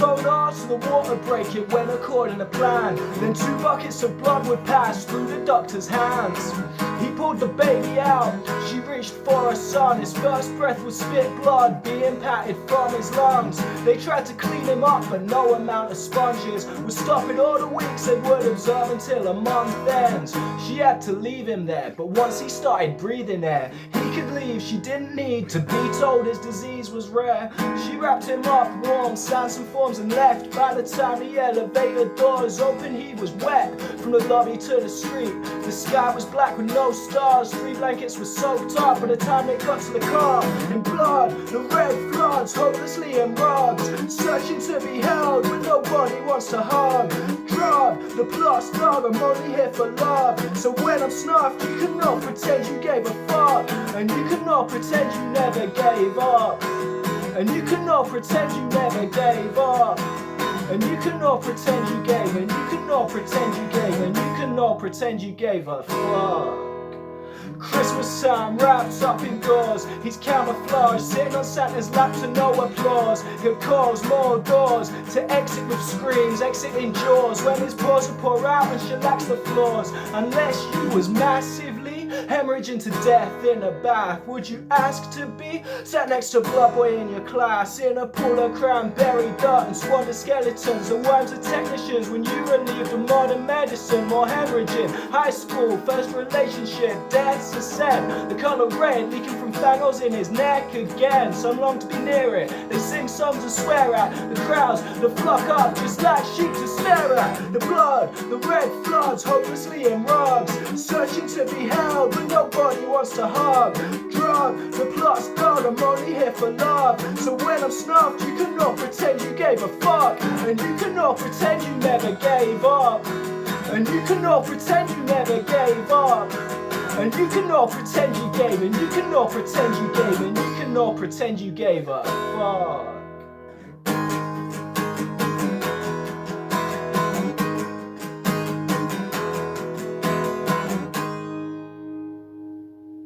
told her to the water break, it went according to plan. Then 2 buckets of blood would pass through the doctor's hands. He pulled the baby out, she reached for her son. His first breath would spit blood, being patted from his lungs. They tried to clean him up, but no amount of sponges would stop it. All the weeks they would observe until a month ends. She had to leave him there, but once he started breathing air, he could leave. She didn't need to be told his disease was rare. She wrapped him up warm, signed some forms and left. By the time the elevator doors opened, he was wet from the lobby to the street. The sky was black with no stars, 3 blankets were soaked up. By the time they got to the car, in blood, the red floods, hopelessly in rugs, searching to be held when nobody wants to hug. Drug, the plus dog, I'm only here for love. So when I'm snuffed, you cannot pretend you gave a fuck, and you cannot pretend you never gave up, and you cannot pretend you never gave up, and you cannot pretend you gave, and you cannot pretend you gave, and you cannot pretend you gave a fuck. Christmas time, wrapped up indoors, he's camouflaged, sitting on Santa's lap to no applause. He'll close more doors to exit with screams, exiting jaws, when his paws will pour out and shellacs the floors. Unless you was massively hemorrhaging to death in a bath, would you ask to be sat next to Blood Boy in your class, in a pool of cranberry dirt and squander skeletons and worms of technicians, when you relieved of modern medicine? More hemorrhaging, high school, first relationship, death's a scent, the colour red leaking from fangles in his neck again. Some long to be near it, they sing songs and swear at the crowds that flock up just like sheep to stare at. The blood, the red floods, hopelessly in rugs, searching to be held but nobody wants to hug. Drug, the plus dog, I'm only here for love. So when I'm snuffed, you cannot pretend you gave a fuck, and you cannot pretend you never gave up, and you cannot pretend you never gave up, and you cannot pretend you gave, and you cannot pretend you gave, and you cannot pretend you gave a fuck.